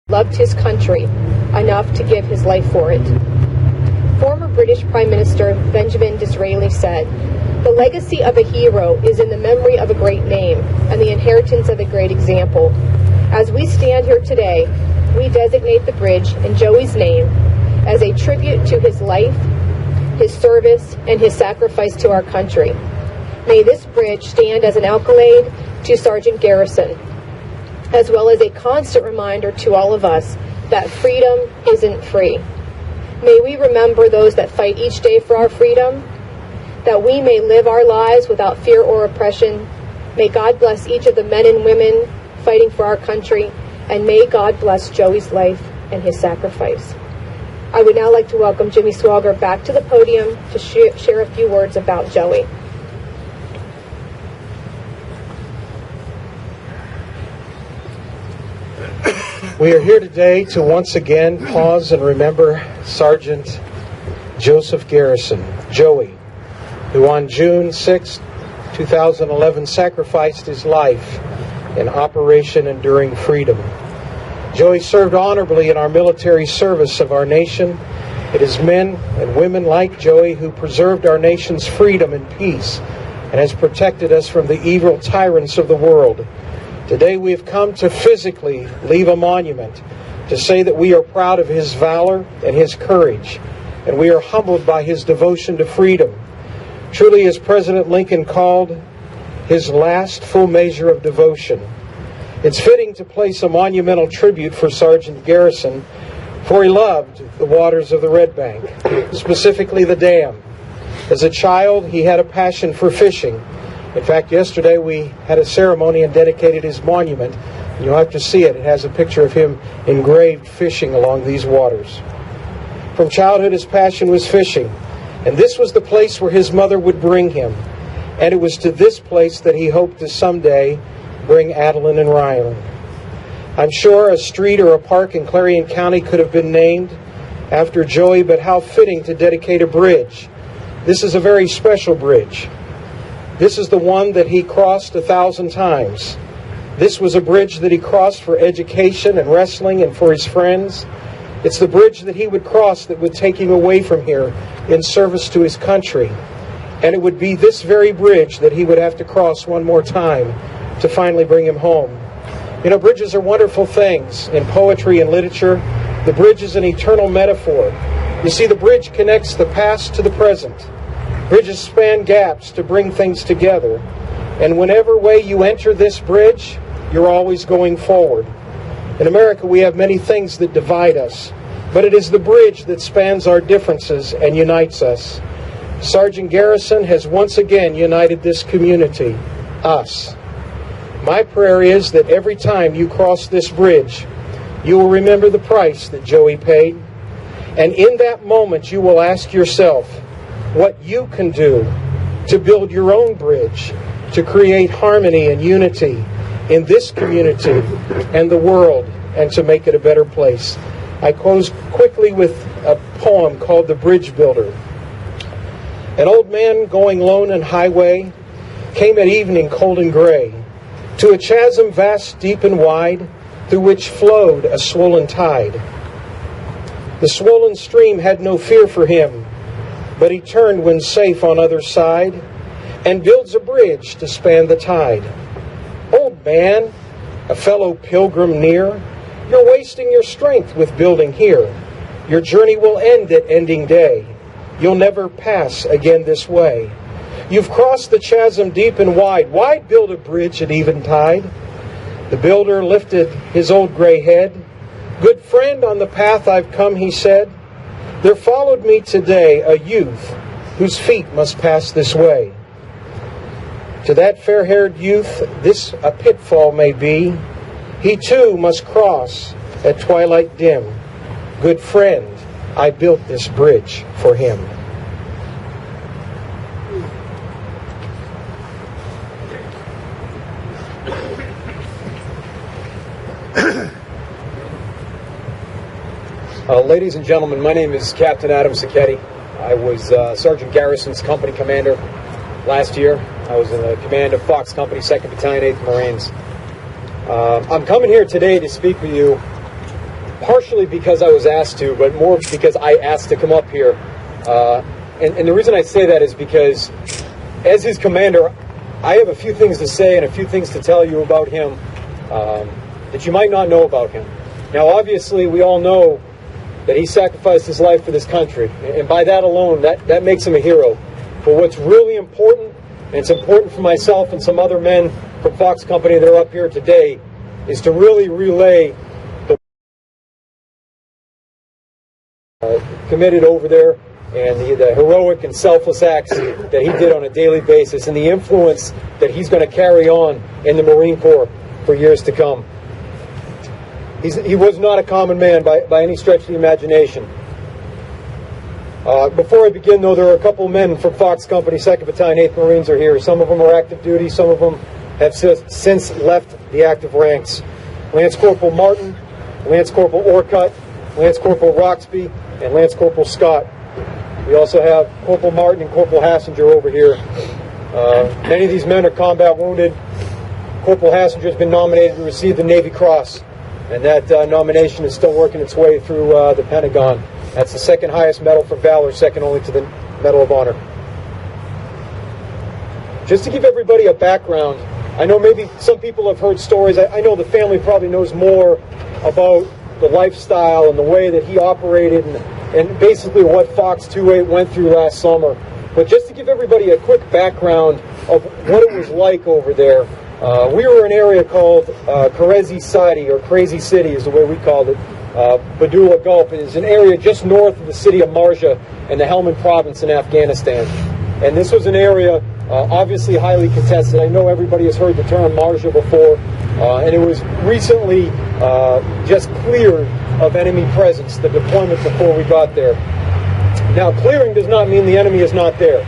loved his country enough to give his life for it. Former British Prime Minister Benjamin Disraeli said, "The legacy of a hero is in the memory of a great name and the inheritance of a great example." As we stand here today, we designate the bridge in Joey's name as a tribute to his life, his service, and his sacrifice to our country. May this bridge stand as an accolade to Sergeant Garrison, as well as a constant reminder to all of us that freedom isn't free. May we remember those that fight each day for our freedom, that we may live our lives without fear or oppression. May God bless each of the men and women fighting for our country, and may God bless Joey's life and his sacrifice. I would now like to welcome Jimmy Swogger back to the podium to share a few words about Joey. We are here today to once again pause and remember Sergeant Joseph Garrison, Joey, who on June 6, 2011 sacrificed his life in Operation Enduring Freedom. Joey served honorably in our military service of our nation. It is men and women like Joey who preserved our nation's freedom and peace and has protected us from the evil tyrants of the world. Today we have come to physically leave a monument to say that we are proud of his valor and his courage, and we are humbled by his devotion to freedom. Truly, as President Lincoln called his last full measure of devotion. It's fitting to place a monumental tribute for Sergeant Garrison, for he loved the waters of the Red Bank, specifically the dam. As a child, he had a passion for fishing. In fact, yesterday we had a ceremony and dedicated his monument. You'll have to see it. It has a picture of him engraved fishing along these waters. From childhood, his passion was fishing, and this was the place where his mother would bring him. And it was to this place that he hoped to someday bring Adeline and Rylan. I'm sure a street or a park in Clarion County could have been named after Joey, but how fitting to dedicate a bridge. This is a very special bridge. This is the one that he crossed 1,000 times. This was a bridge that he crossed for education and wrestling and for his friends. It's the bridge that he would cross that would take him away from here in service to his country. And it would be this very bridge that he would have to cross one more time to finally bring him home. You know, bridges are wonderful things. In poetry and literature, the bridge is an eternal metaphor. You see, the bridge connects the past to the present. Bridges span gaps to bring things together. And whenever way you enter this bridge, you're always going forward. In America, we have many things that divide us, but it is the bridge that spans our differences and unites us. Sergeant Garrison has once again united this community, us. My prayer is that every time you cross this bridge, you will remember the price that Joey paid. And in that moment, you will ask yourself what you can do to build your own bridge, to create harmony and unity in this community and the world, and to make it a better place. I close quickly with a poem called The Bridge Builder. An old man going lone and highway came at evening cold and gray to a chasm vast, deep and wide, through which flowed a swollen tide. The swollen stream had no fear for him, but he turned when safe on other side and builds a bridge to span the tide. Old man, a fellow pilgrim near, you're wasting your strength with building here. Your journey will end at ending day. You'll never pass again this way. You've crossed the chasm deep and wide. Why build a bridge at eventide? The builder lifted his old gray head. Good friend, on the path I've come, he said, there followed me today a youth whose feet must pass this way. To that fair-haired youth, this a pitfall may be. He too must cross at twilight dim. Good friend, I built this bridge for him. Ladies and gentlemen, my name is Captain Adam Sacchetti. I was Sergeant Garrison's company commander last year. I was in the command of Fox Company, 2nd Battalion, 8th Marines. I'm coming here today to speak with you partially because I was asked to, but more because I asked to come up here. And the reason I say that is because, as his commander, I have a few things to say and a few things to tell you about him that you might not know about him. Now, obviously, we all know that he sacrificed his life for this country, and by that alone, that makes him a hero. But what's really important, and it's important for myself and some other men from Fox Company that are up here today, is to really relay the committed over there and the heroic and selfless acts that he did on a daily basis and the influence that he's going to carry on in the Marine Corps for years to come. He was not a common man by any stretch of the imagination. Before I begin, though, there are a couple of men from Fox Company, 2nd Battalion, 8th Marines are here. Some of them are active duty, some of them have since left the active ranks. Lance Corporal Martin, Lance Corporal Orcutt, Lance Corporal Roxby, and Lance Corporal Scott. We also have Corporal Martin and Corporal Hassinger over here. Many of these men are combat wounded. Corporal Hassinger has been nominated to receive the Navy Cross, and that nomination is still working its way through the Pentagon. That's the second highest medal for valor, second only to the Medal of Honor. Just to give everybody a background, I know maybe some people have heard stories. I know the family probably knows more about the lifestyle and the way that he operated and basically what Fox 28 went through last summer. But just to give everybody a quick background of what it was like over there, we were in an area called Crazy City, or Crazy City is the way we called it. Badula Gulf. It is an area just north of the city of Marja in the Helmand province in Afghanistan. And this was an area obviously highly contested. I know everybody has heard the term Marja before, and it was recently just cleared of enemy presence, the deployment before we got there. Now, clearing does not mean the enemy is not there.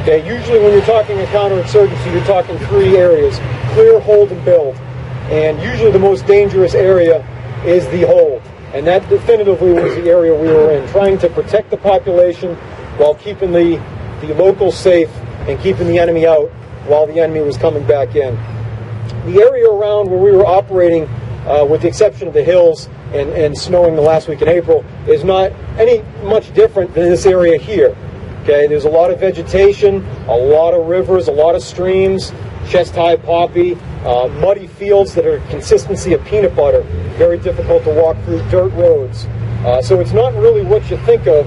Okay, usually when you're talking a counterinsurgency, you're talking three areas: clear, hold, and build. And usually the most dangerous area is the hold. And that definitively was the area we were in, trying to protect the population while keeping the locals safe and keeping the enemy out while the enemy was coming back in. The area around where we were operating, with the exception of the hills and snowing the last week in April, is not any much different than this area here. Okay, there's a lot of vegetation, a lot of rivers, a lot of streams, chest-high poppy, muddy fields that are consistency of peanut butter, very difficult to walk through, dirt roads. So it's not really what you think of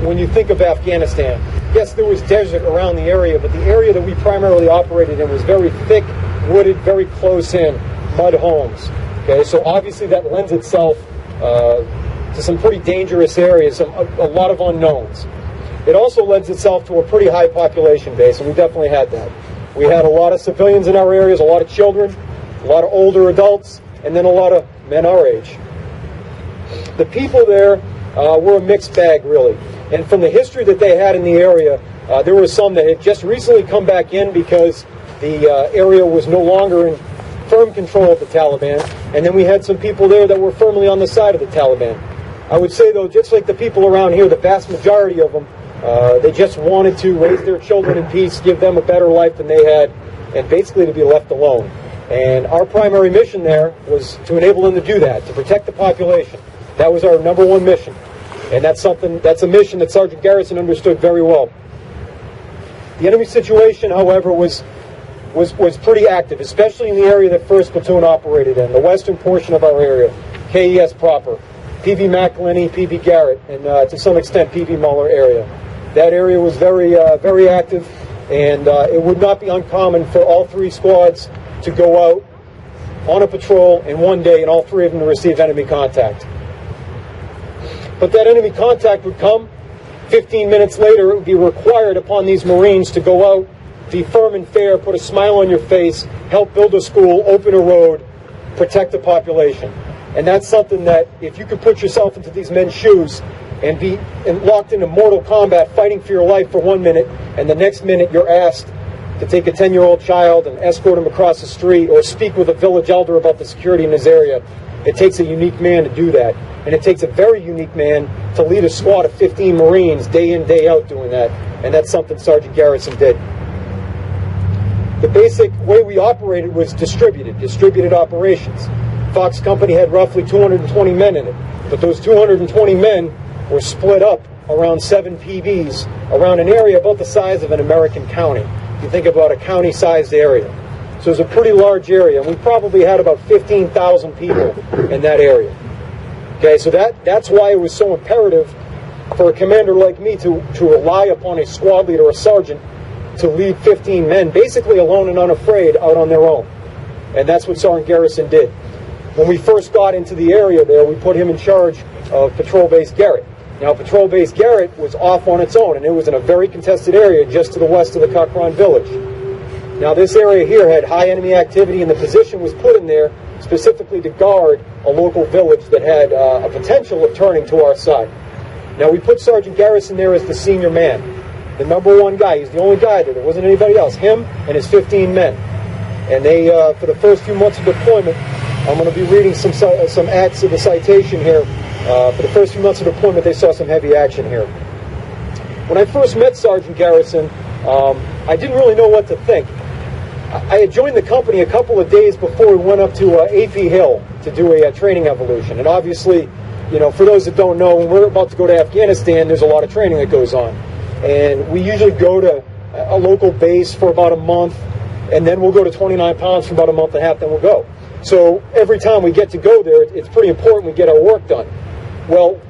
when you think of Afghanistan. Yes, there was desert around the area, but the area that we primarily operated in was very thick, wooded, very close in, mud homes. Okay, so obviously that lends itself to some pretty dangerous areas, a lot of unknowns. It also lends itself to a pretty high population base, and we definitely had that. We had a lot of civilians in our areas, a lot of children, a lot of older adults, and then a lot of men our age. The people there were a mixed bag, really. And from the history that they had in the area, there were some that had just recently come back in because the area was no longer in firm control of the Taliban. And then we had some people there that were firmly on the side of the Taliban. I would say, though, just like the people around here, the vast majority of them, they just wanted to raise their children in peace, give them a better life than they had, and basically to be left alone. And our primary mission there was to enable them to do that, to protect the population. That was our number one mission. And that's a mission that Sergeant Garrison understood very well. The enemy situation, however, was pretty active, especially in the area that 1st Platoon operated in, the western portion of our area, KES proper, PV McElhinney, PV Garrett, and to some extent PV Muller area. That area was very active, and it would not be uncommon for all three squads to go out on a patrol in one day and all three of them to receive enemy contact. But that enemy contact would come. 15 minutes later, it would be required upon these Marines to go out, be firm and fair, put a smile on your face, help build a school, open a road, protect the population. And that's something that, if you could put yourself into these men's shoes and be locked into mortal combat, fighting for your life for 1 minute, and the next minute you're asked to take a 10-year-old child and escort him across the street or speak with a village elder about the security in his area, it takes a unique man to do that. And it takes a very unique man to lead a squad of 15 Marines day in, day out doing that. And that's something Sergeant Garrison did. The basic way we operated was distributed operations. Fox Company had roughly 220 men in it. But those 220 men were split up around 7 PBs, around an area about the size of an American county. You think about a county-sized area. So it was a pretty large area, and we probably had about 15,000 people in that area. Okay, so that's why it was so imperative for a commander like me to rely upon a squad leader, a sergeant, to lead 15 men, basically alone and unafraid, out on their own. And that's what Sergeant Garrison did. When we first got into the area there, we put him in charge of Patrol Base Garrett. Now, Patrol Base Garrett was off on its own, and it was in a very contested area just to the west of the Cochran village. Now, this area here had high enemy activity, and the position was put in there specifically to guard a local village that had a potential of turning to our side. Now, we put Sergeant Garrison there as the senior man, the number one guy. He's the only guy there. There wasn't anybody else. Him and his 15 men. And they, for the first few months of deployment, I'm going to be reading some acts of the citation here. For the first few months of deployment, they saw some heavy action here. When I first met Sergeant Garrison, I didn't really know what to think. I had joined the company a couple of days before we went up to AP Hill to do a training evolution. And obviously, you know, for those that don't know, when we're about to go to Afghanistan, there's a lot of training that goes on. And we usually go to a local base for about a month, and then we'll go to 29 pounds for about a month and a half, then we'll go. So every time we get to go there, it's pretty important we get our work done. Well,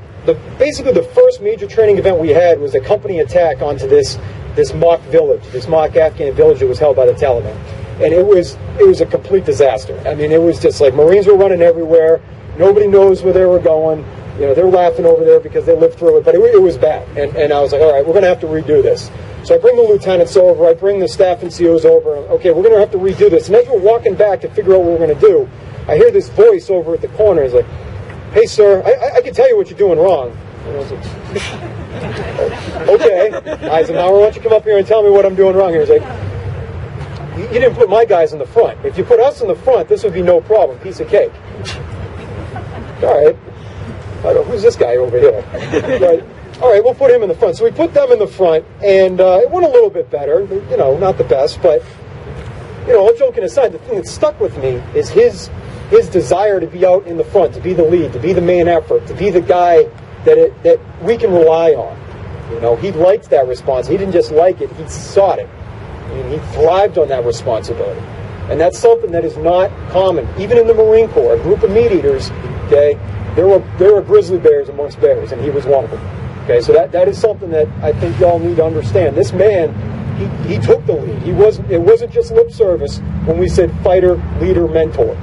basically the first major training event we had was a company attack onto this mock village, this mock Afghan village that was held by the Taliban. And it was a complete disaster. I mean, it was just like Marines were running everywhere. Nobody knows where they were going. You know, they're laughing over there because they lived through it, but it was bad. And I was like, all right, we're going to have to redo this. So I bring the lieutenants over, I bring the staff and COs over. Okay, we're going to have to redo this. And as we're walking back to figure out what we're going to do, I hear this voice over at the corner. It's like, hey, sir, I can tell you what you're doing wrong. And I was like, okay. I said, now why don't you come up here and tell me what I'm doing wrong here? He's like, you didn't put my guys in the front. If you put us in the front, this would be no problem. Piece of cake. All right. Who's this guy over here? Right. All right, we'll put him in the front. So we put them in the front, and it went a little bit better. You know, not the best, but, you know, all joking aside, the thing that stuck with me is his desire to be out in the front, to be the lead, to be the main effort, to be the guy that we can rely on. You know, he liked that response. He didn't just like it, he sought it. I mean, he thrived on that responsibility. And that's something that is not common. Even in the Marine Corps, a group of meat eaters, okay, there were grizzly bears amongst bears, and he was one of them. Okay, so that is something that I think y'all need to understand. This man, he took the lead. It wasn't just lip service when we said fighter, leader, mentor.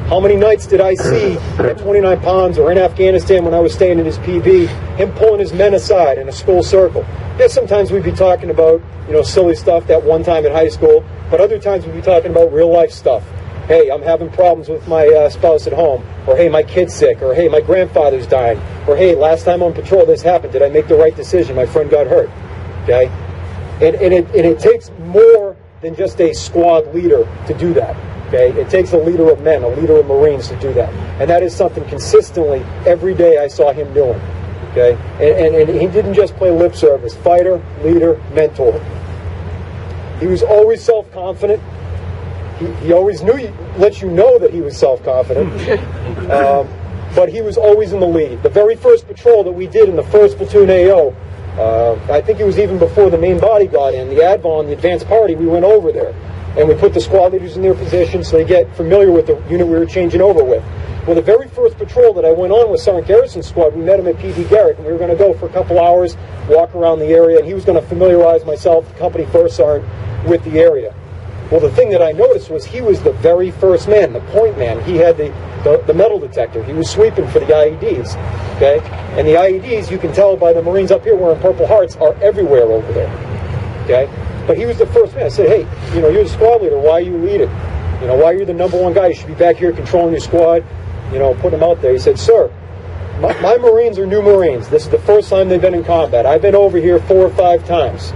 How many nights did I see at 29 pounds or in Afghanistan when I was staying in his PB, him pulling his men aside in a school circle? Yeah, sometimes we'd be talking about, you know, silly stuff that one time in high school, but other times we'd be talking about real life stuff. Hey, I'm having problems with my spouse at home, or hey, my kid's sick, or hey, my grandfather's dying, or hey, last time on patrol this happened. Did I make the right decision? My friend got hurt. Okay, and it takes more than just a squad leader to do that. Okay, it takes a leader of men, a leader of Marines to do that, and that is something consistently every day I saw him doing. Okay, and he didn't just play lip service. Fighter, leader, mentor. He was always self-confident. He always let you know that he was self-confident, but he was always in the lead. The very first patrol that we did in the 1st Platoon AO, I think it was even before the main body got in, the ADVON, the advanced party, we went over there. And we put the squad leaders in their positions so they get familiar with the unit we were changing over with. Well, the very first patrol that I went on with Sergeant Garrison's squad, we met him at PD Garrett, and we were going to go for a couple hours, walk around the area, and he was going to familiarize myself, the company first sergeant, with the area. Well, the thing that I noticed was he was the very first man, the point man. He had the metal detector. He was sweeping for the IEDs, okay? And the IEDs, you can tell by the Marines up here wearing Purple Hearts, are everywhere over there, okay? But he was the first man. I said, hey, you know, you're the squad leader. Why are you leading? You know, why are you the number one guy? You should be back here controlling your squad, you know, putting them out there. He said, sir, my Marines are new Marines. This is the first time they've been in combat. I've been over here 4 or 5 times.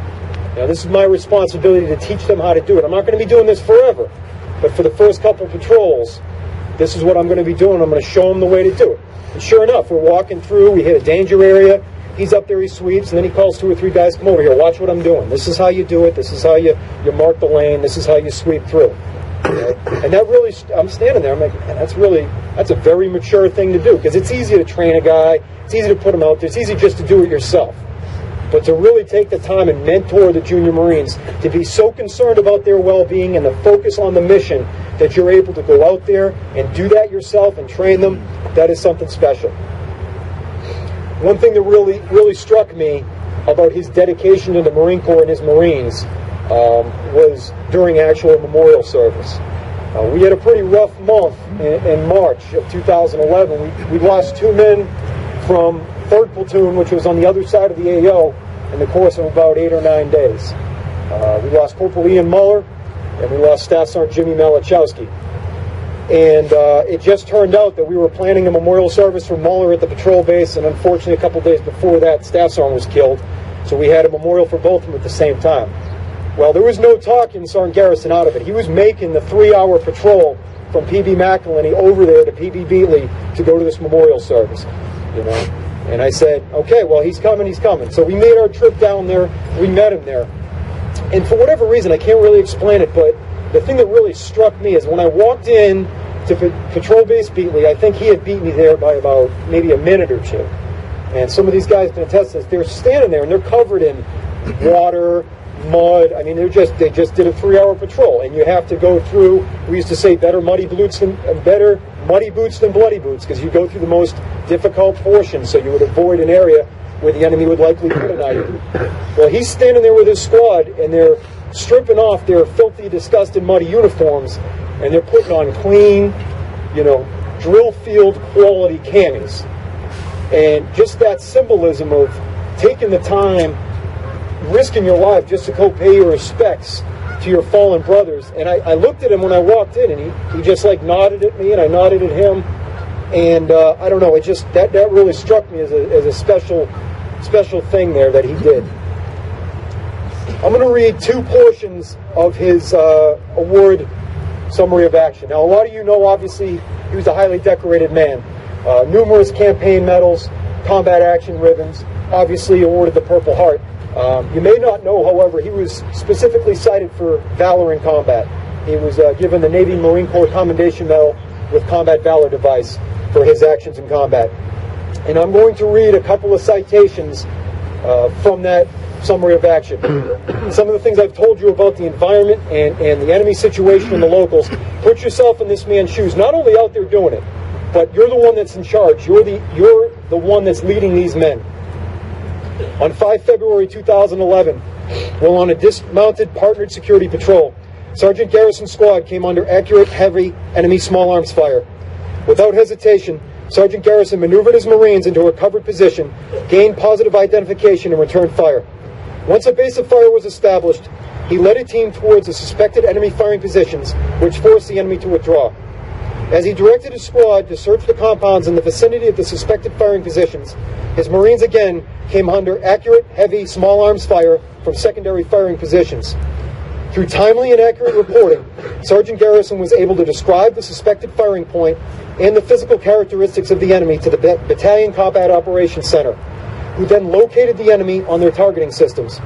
Now, this is my responsibility to teach them how to do it. I'm not going to be doing this forever. But for the first couple patrols, this is what I'm going to be doing. I'm going to show them the way to do it. And sure enough, we're walking through. We hit a danger area. He's up there, he sweeps, and then he calls 2 or 3 guys, come over here, watch what I'm doing. This is how you do it. This is how you mark the lane. This is how you sweep through. Okay? And that really, I'm standing there, I'm like, man, that's a very mature thing to do, because it's easy to train a guy, it's easy to put him out there, it's easy just to do it yourself. But to really take the time and mentor the junior Marines, to be so concerned about their well-being and to focus on the mission that you're able to go out there and do that yourself and train them, that is something special. One thing that really struck me about his dedication to the Marine Corps and his Marines was during actual memorial service. We had a pretty rough month in March of 2011. We lost 2 men from 3rd Platoon, which was on the other side of the AO, in the course of about 8 or 9 days. We lost Corporal Ian Muller, and we lost Staff Sergeant Jimmy Malachowski. And it just turned out that we were planning a memorial service for Muller at the patrol base, and unfortunately a couple days before that, Staff Sergeant was killed. So we had a memorial for both of them at the same time. Well, there was no talking Sergeant Garrison out of it. He was making the 3-hour patrol from PB McElhinney over there to PB Beatley to go to this memorial service, you know. And I said, okay, well, he's coming, he's coming. So we made our trip down there. We met him there. And for whatever reason, I can't really explain it, but the thing that really struck me is when I walked in to Patrol Base Beatley, I think he had beat me there by about maybe a minute or two. And some of these guys can attest to this. They're standing there, and they're covered in water, mud. I mean, they just did a 3-hour patrol, and you have to go through. We used to say better muddy boots than bloody boots, because you go through the most difficult portion, so you would avoid an area where the enemy would likely put an item. Well, he's standing there with his squad, and they're stripping off their filthy, disgusting, muddy uniforms, and they're putting on clean, you know, drill field quality camis. And just that symbolism of taking the time, risking your life just to go pay your respects to your fallen brothers. And I looked at him when I walked in, and he just like nodded at me, and I nodded at him. And I don't know, it just that really struck me as a special thing there that he did. I'm going to read 2 portions of his award summary of action. Now, a lot of you know, obviously, he was a highly decorated man. Numerous campaign medals, combat action ribbons, obviously awarded the Purple Heart. You may not know, however, he was specifically cited for valor in combat. He was given the Navy Marine Corps Commendation Medal with Combat Valor device for his actions in combat. And I'm going to read a couple of citations from that summary of action. Some of the things I've told you about the environment and the enemy situation and the locals. Put yourself in this man's shoes. Not only out there doing it, but you're the one that's in charge. You're the one that's leading these men. On 5 February 2011, while on a dismounted partnered security patrol, Sergeant Garrison's squad came under accurate, heavy enemy small arms fire. Without hesitation, Sergeant Garrison maneuvered his Marines into a covered position, gained positive identification, and returned fire. Once a base of fire was established, he led a team towards the suspected enemy firing positions, which forced the enemy to withdraw. As he directed his squad to search the compounds in the vicinity of the suspected firing positions, his Marines again came under accurate, heavy, small arms fire from secondary firing positions. Through timely and accurate reporting, Sergeant Garrison was able to describe the suspected firing point and the physical characteristics of the enemy to the Battalion Combat Operations Center, who then located the enemy on their targeting systems.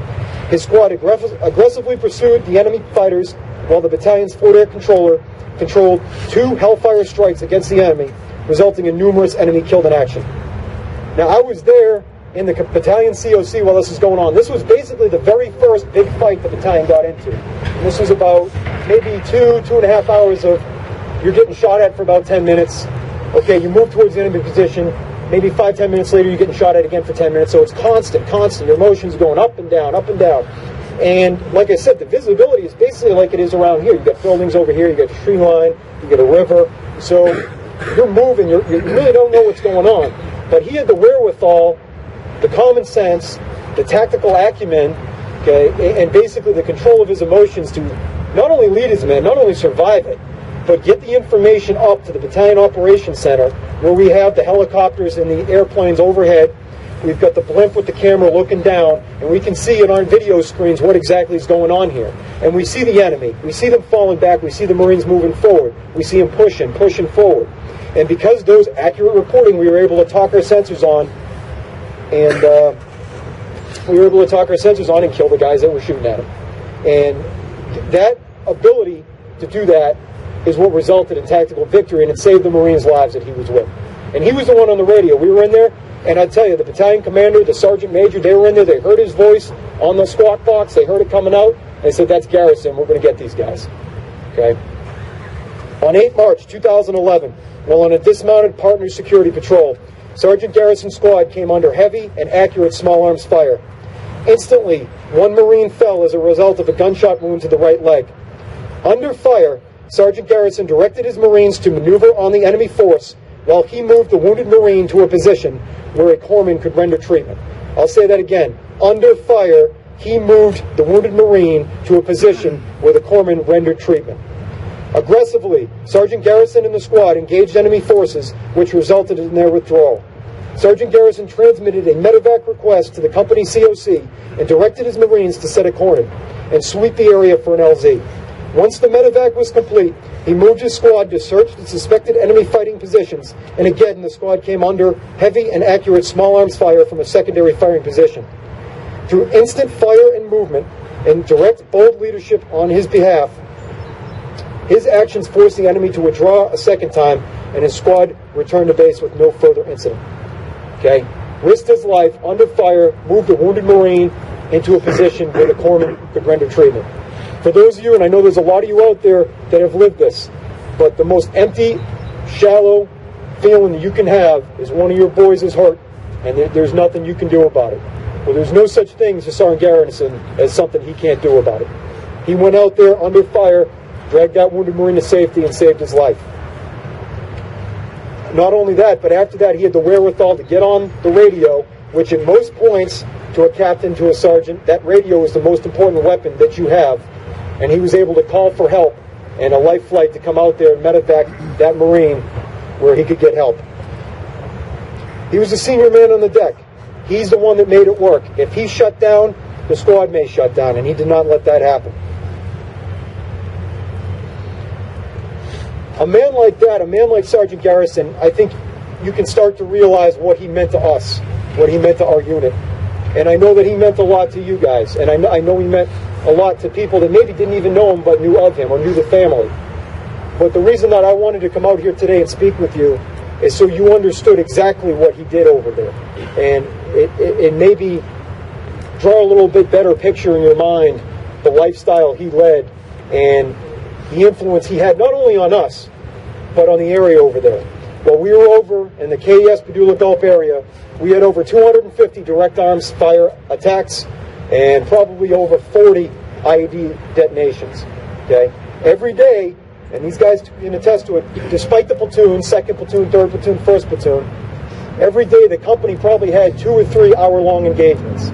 His squad aggressively pursued the enemy fighters while the battalion's Fort Air Controller controlled 2 Hellfire strikes against the enemy, resulting in numerous enemy killed in action. Now, I was there in the battalion COC while this was going on. This was basically the very first big fight the battalion got into. And this was about maybe 2.5 hours of you're getting shot at for about 10 minutes. Okay, you move towards the enemy position. Maybe 5-10 minutes later, you're getting shot at again for 10 minutes. So it's constant. Your motion's going up and down, up and down. And like I said, the visibility is basically like it is around here. You've got buildings over here, you've got a tree line, you got a river. So you're moving, you really don't know what's going on. But he had the wherewithal, the common sense, the tactical acumen, okay, and basically the control of his emotions to not only lead his men, not only survive it, but get the information up to the Battalion Operations Center, where we have the helicopters and the airplanes overhead. We've got the blimp with the camera looking down, and we can see in our video screens what exactly is going on here. And we see the enemy. We see them falling back. We see the Marines moving forward. We see them pushing forward. And because those accurate reporting, we were able to talk our sensors on, and kill the guys that were shooting at them. And that ability to do that is what resulted in tactical victory, and it saved the Marines' lives that he was with. And he was the one on the radio. We were in there, and I tell you, the battalion commander, the sergeant major, they were in there. They heard his voice on the squawk box. They heard it coming out. They said, "That's Garrison. We're going to get these guys." Okay. On 8 March 2011, while on a dismounted partner security patrol, Sergeant Garrison's squad came under heavy and accurate small arms fire. Instantly, one Marine fell as a result of a gunshot wound to the right leg. Under fire, Sergeant Garrison directed his Marines to maneuver on the enemy force while he moved the wounded Marine to a position where a corpsman could render treatment. I'll say that again. Under fire, he moved the wounded Marine to a position where the corpsman rendered treatment. Aggressively, Sergeant Garrison and the squad engaged enemy forces, which resulted in their withdrawal. Sergeant Garrison transmitted a medevac request to the company COC and directed his Marines to set a cordon and sweep the area for an LZ. Once the medevac was complete, he moved his squad to search the suspected enemy fighting positions, and again the squad came under heavy and accurate small arms fire from a secondary firing position. Through instant fire and movement and direct, bold leadership on his behalf, his actions forced the enemy to withdraw a second time, and his squad returned to base with no further incident. Okay? Risked his life under fire, moved a wounded Marine into a position where the corpsman could render treatment. For those of you, and I know there's a lot of you out there that have lived this, but the most empty, shallow feeling you can have is one of your boys is hurt, and there's nothing you can do about it. Well, there's no such thing to Sergeant Garrison as something he can't do about it. He went out there under fire, dragged that wounded Marine to safety, and saved his life. Not only that, but after that, he had the wherewithal to get on the radio, which at most points, to a captain, to a sergeant, that radio is the most important weapon that you have. And he was able to call for help and a life flight to come out there and medevac that Marine where he could get help. He was the senior man on the deck. He's the one that made it work. If he shut down, the squad may shut down, and he did not let that happen. A man like that, a man like Sergeant Garrison, I think you can start to realize what he meant to us, what he meant to our unit. And I know that he meant a lot to you guys, and I know he meant a lot to people that maybe didn't even know him but knew of him or knew the family. But the reason that I wanted to come out here today and speak with you is so you understood exactly what he did over there. And it maybe draw a little bit better picture in your mind the lifestyle he led and the influence he had not only on us, but on the area over there. While we were over in the KES Padula Gulf area, we had over 250 direct arms fire attacks and probably over 40 IED detonations. Okay, every day, and these guys can attest to it, despite the platoon, 2nd platoon, 3rd platoon, 1st platoon, every day the company probably had 2 or 3 hour-long engagements.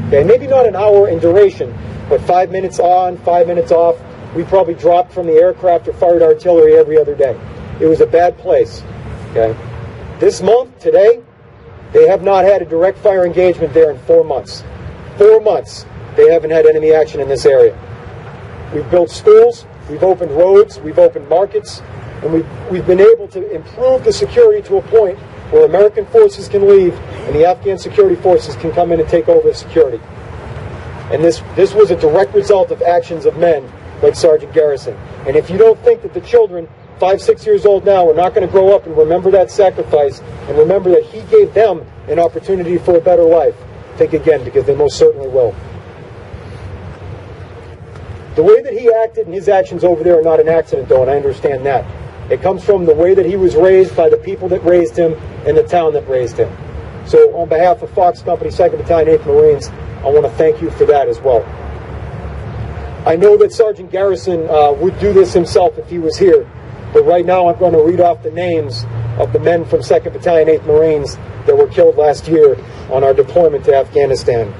Okay, maybe not an hour in duration, but 5 minutes on, 5 minutes off. We probably dropped from the aircraft or fired artillery every other day. It was a bad place. Okay, this month, today, they have not had a direct fire engagement there in 4 months. 4 months, they haven't had enemy action in this area. We've built schools, we've opened roads, we've opened markets, and we've been able to improve the security to a point where American forces can leave and the Afghan security forces can come in and take over the security. And this was a direct result of actions of men like Sergeant Garrison. And if you don't think that the children, 5, 6 years old now, are not going to grow up and remember that sacrifice and remember that he gave them an opportunity for a better life, think again, because they most certainly will. The way that he acted and his actions over there are not an accident, though, and I understand that. It comes from the way that he was raised by the people that raised him and the town that raised him. So on behalf of Fox Company, 2nd Battalion, 8th Marines, I want to thank you for that as well. I know that Sergeant Garrison would do this himself if he was here, but right now I'm going to read off the names of the men from 2nd Battalion, 8th Marines that were killed last year on our deployment to Afghanistan.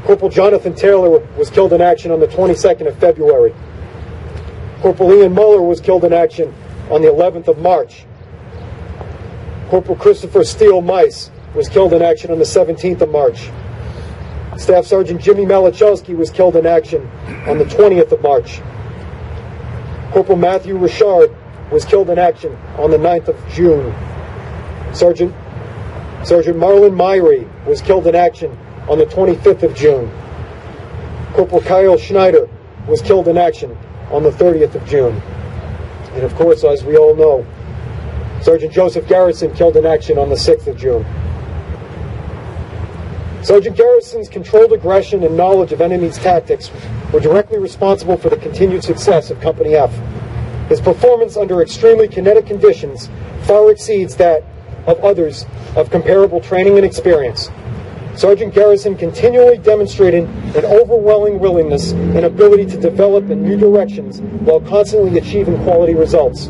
Corporal Jonathan Taylor was killed in action on the 22nd of February. Corporal Ian Muller was killed in action on the 11th of March. Corporal Christopher Steele Mice was killed in action on the 17th of March. Staff Sergeant Jimmy Malachowski was killed in action on the 20th of March. Corporal Matthew Richard was killed in action on the 9th of June. Sergeant Marlon Myrie was killed in action on the 25th of June. Corporal Kyle Schneider was killed in action on the 30th of June. And of course, as we all know, Sergeant Joseph Garrison killed in action on the 6th of June. Sergeant Garrison's controlled aggression and knowledge of enemy's tactics were directly responsible for the continued success of Company F. His performance under extremely kinetic conditions far exceeds that of others of comparable training and experience. Sergeant Garrison continually demonstrated an overwhelming willingness and ability to develop in new directions while constantly achieving quality results.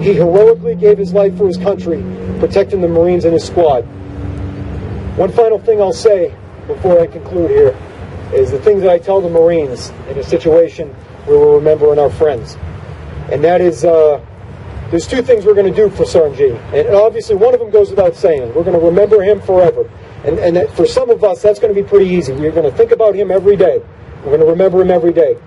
He heroically gave his life for his country, protecting the Marines and his squad. One final thing I'll say before I conclude here is the things that I tell the Marines in a situation where we're remembering our friends. And that is, there's two things we're going to do for Sergeant G. And obviously one of them goes without saying. We're going to remember him forever. And that for some of us, that's going to be pretty easy. We're going to think about him every day. We're going to remember him every day.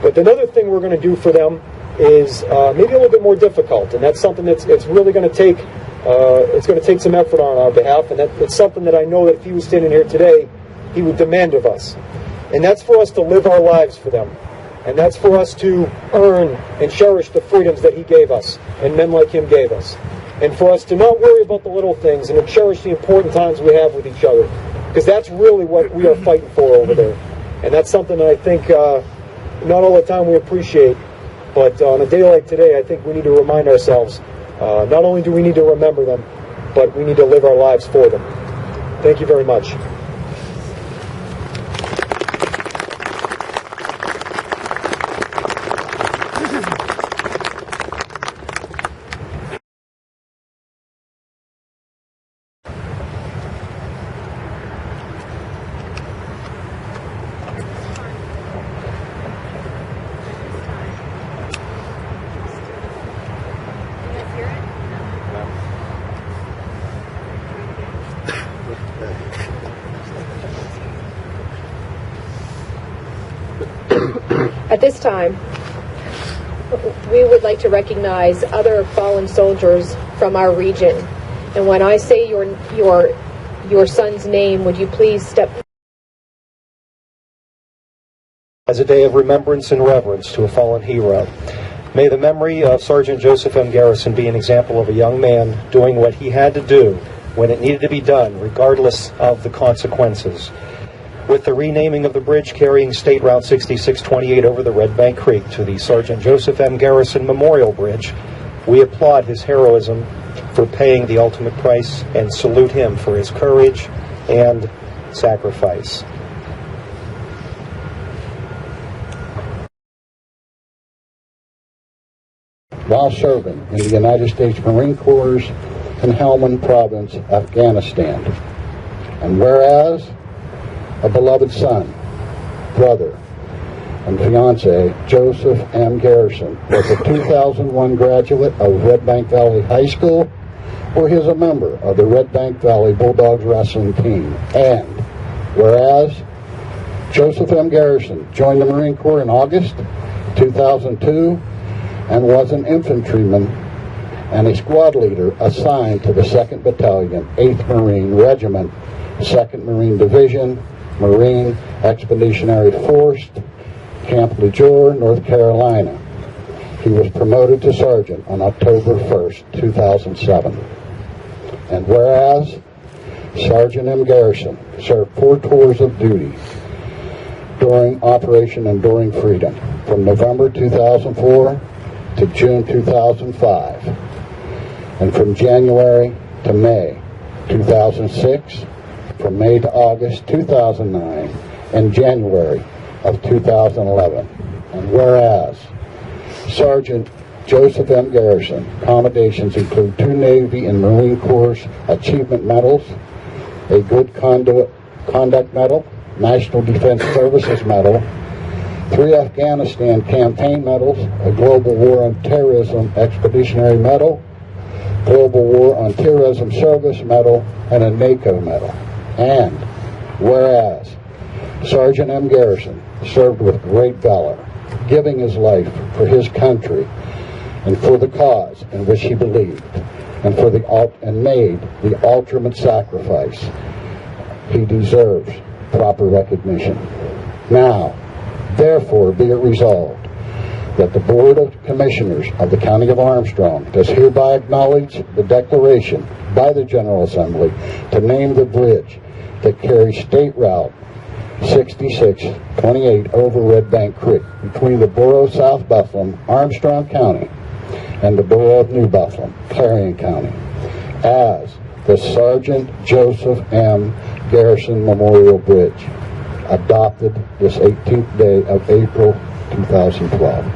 But another thing we're going to do for them is maybe a little bit more difficult. And that's something that's really going to take, it's going to take some effort on our behalf. And it's something that I know that if he was standing here today, he would demand of us. And that's for us to live our lives for them. And that's for us to earn and cherish the freedoms that he gave us and men like him gave us. And for us to not worry about the little things and to cherish the important times we have with each other. Because that's really what we are fighting for over there. And that's something that I think not all the time we appreciate. But on a day like today, I think we need to remind ourselves, not only do we need to remember them, but we need to live our lives for them. Thank you very much. At this time, we would like to recognize other fallen soldiers from our region. And when I say your son's name, would you please step As a day of remembrance and reverence to a fallen hero. May the memory of Sergeant Joseph M. Garrison be an example of a young man doing what he had to do when it needed to be done, regardless of the consequences. With the renaming of the bridge carrying State Route 6628 over the Red Bank Creek to the Sergeant Joseph M. Garrison Memorial Bridge, we applaud his heroism for paying the ultimate price and salute him for his courage and sacrifice. While serving in the United States Marine Corps in Helmand Province, Afghanistan. And whereas a beloved son, brother, and fiance, Joseph M. Garrison, was a 2001 graduate of Red Bank Valley High School, where he is a member of the Red Bank Valley Bulldogs wrestling team. And whereas Joseph M. Garrison joined the Marine Corps in August 2002 and was an infantryman and a squad leader assigned to the 2nd Battalion, 8th Marine Regiment, 2nd Marine Division, Marine Expeditionary Force, Camp Lejeune, North Carolina. He was promoted to sergeant on October 1st, 2007. And whereas Sergeant M. Garrison served 4 tours of duty during Operation Enduring Freedom from November 2004 to June 2005, and from January to May 2006, from May to August 2009, and January of 2011. And whereas Sergeant Joseph M. Garrison commendations include 2 Navy and Marine Corps Achievement Medals, a Good Conduct Medal, National Defense Services Medal, 3 Afghanistan Campaign Medals, a Global War on Terrorism Expeditionary Medal, Global War on Terrorism Service Medal, and a NATO Medal. And whereas Sergeant M. Garrison served with great valor, giving his life for his country and for the cause in which he believed, and made the ultimate sacrifice, he deserves proper recognition. Now, therefore, be it resolved that the Board of Commissioners of the County of Armstrong does hereby acknowledge the declaration by the General Assembly to name the bridge that carries State Route 6628 over Red Bank Creek between the Borough of South Bethlehem, Armstrong County, and the Borough of New Bethlehem, Clarion County, as the Sergeant Joseph M. Garrison Memorial Bridge, adopted this 18th day of April 2012.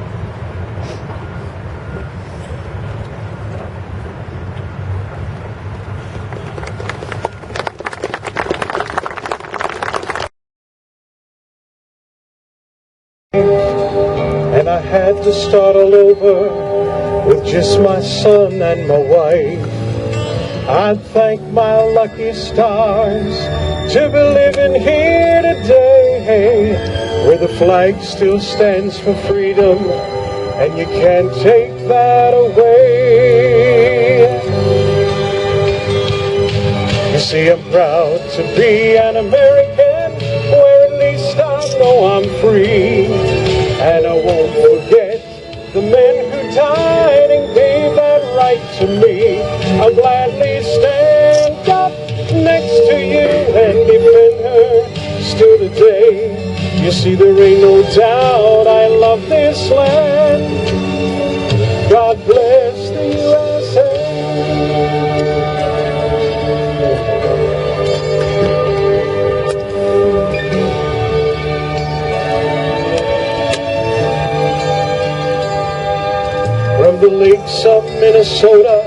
And I had to start all over with just my son and my wife. I thank my lucky stars to be living here today, where the flag still stands for freedom, and you can't take that away. You see, I'm proud to be an American, where at least I know I'm free, and I won't forget the men who died and gave that right to me. I'll gladly stand up next to you and defend her still today. You see, there ain't no doubt I love this land. God bless the USA. From the lakes of Minnesota,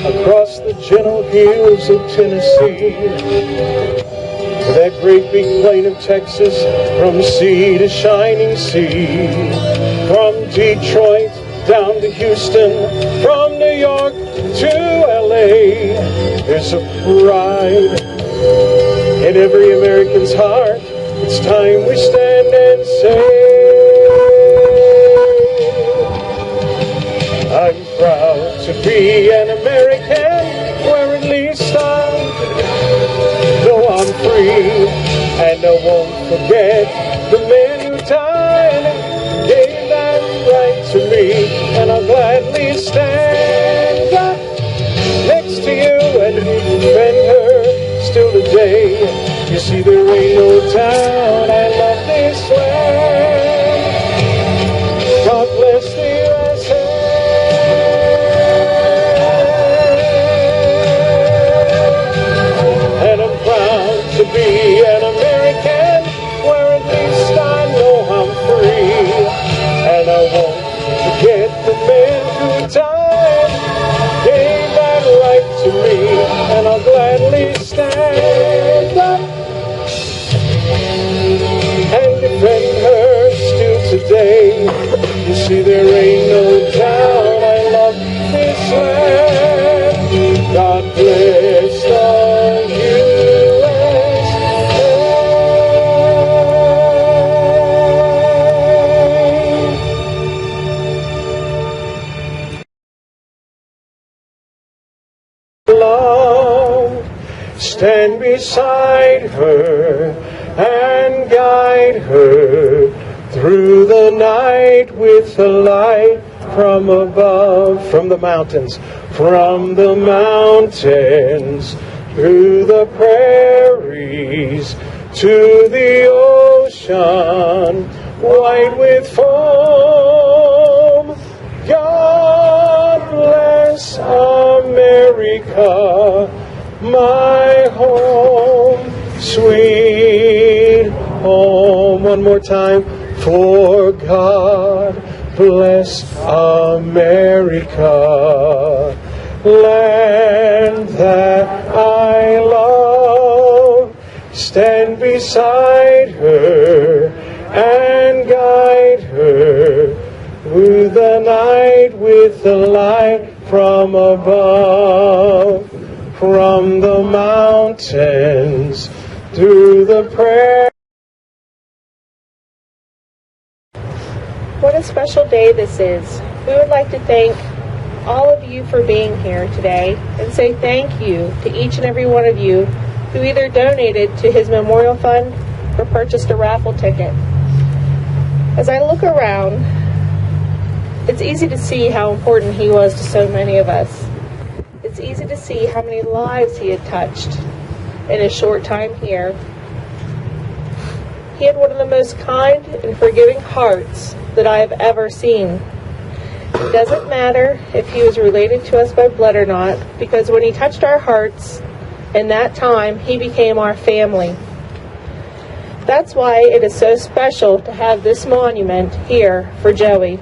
across the gentle hills of Tennessee, that great big plain of Texas, from sea to shining sea, from Detroit down to Houston, from New York to LA, there's a pride in every American's heart. It's time we stand and say, I'm proud to be an American, where at least I know I'm free, and I won't forget the men who died and gave that right to me, and I'll gladly stand up next to you and defend her still today. You see, there ain't no doubt I love this land. God bless the USA. And I'm proud to be an American, where at least I know I'm free, and I won't forget the men who died, gave that right to me, and I'll gladly stand up and defend her still today. You see, there ain't no doubt I love this land. God bless the USA. Love, stand beside her and guide her through the night with the light from above, from the mountains, through the prairies to the ocean, white with foam. God bless America, my home, sweet home. One more time. For God bless America, land that I love. Stand beside her and guide her through the night with the light from above, from the mountains through the prayer. What a special day this is. We would like to thank all of you for being here today and say thank you to each and every one of you who either donated to his memorial fund or purchased a raffle ticket. As I look around, It's easy to see how important he was to so many of us. It's easy to see how many lives he had touched in his short time here. He had one of the most kind and forgiving hearts that I have ever seen. It doesn't matter if he was related to us by blood or not, because when he touched our hearts, in that time, he became our family. That's why it is so special to have this monument here for Joey.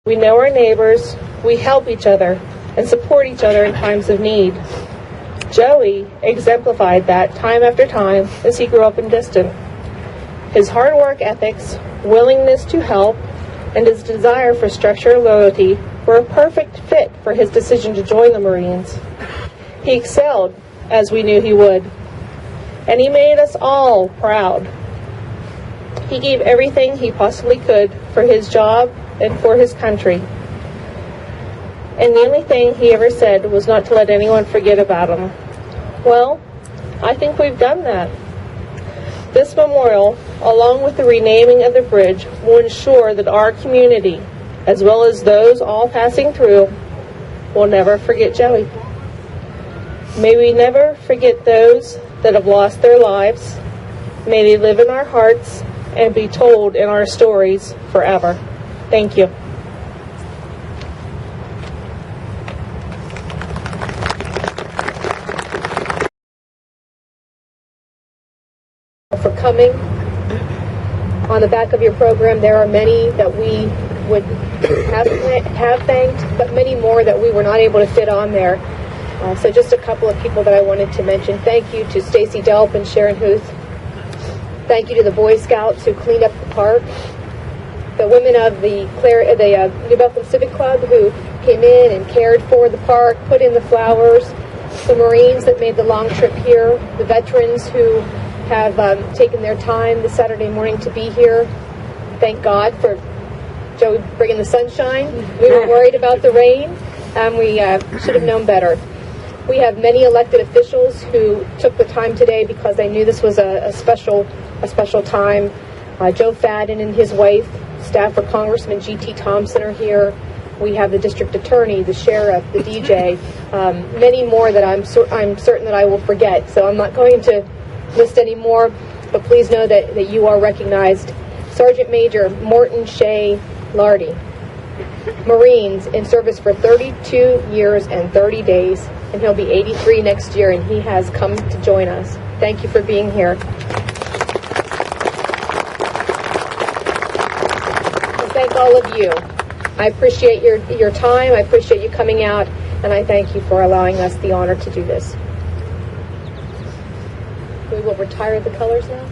We know our neighbors, we help each other, and support each other in times of need. Joey exemplified that time after time as he grew up in Distant. His hard work ethics, willingness to help, and his desire for structure and loyalty were a perfect fit for his decision to join the Marines. He excelled, as we knew he would, and he made us all proud. He gave everything he possibly could for his job and for his country. And the only thing he ever said was not to let anyone forget about him. Well, I think we've done that. This memorial, along with the renaming of the bridge, will ensure that our community, as well as those all passing through, will never forget Joey. May we never forget those that have lost their lives. May they live in our hearts and be told in our stories forever. Thank you. For coming. On the back of your program, there are many that we would have thanked, but many more that we were not able to fit on there. So just a couple of people that I wanted to mention. Thank you to Stacy Delp and Sharon Huth. Thank you to the Boy Scouts who cleaned up the park. The women of the New Bethlehem Civic Club who came in and cared for the park, put in the flowers. The Marines that made the long trip here. The veterans who have taken their time this Saturday morning to be here. Thank God for Joe bringing the sunshine. We were worried about the rain, and we should have known better. We have many elected officials who took the time today because they knew this was a special time. Joe Fadden and his wife, staff for Congressman G.T. Thompson are here. We have the district attorney, the sheriff, the DJ, many more that I'm certain that I will forget. So I'm not going to list any more, but please know that you are recognized. Sergeant Major Morton Shea Lardy, Marines in service for 32 years and 30 days, and he'll be 83 next year, and he has come to join us. Thank you for being here. And thank all of you. I appreciate your time. I appreciate you coming out, and I thank you for allowing us the honor to do this. We will retire the colors now.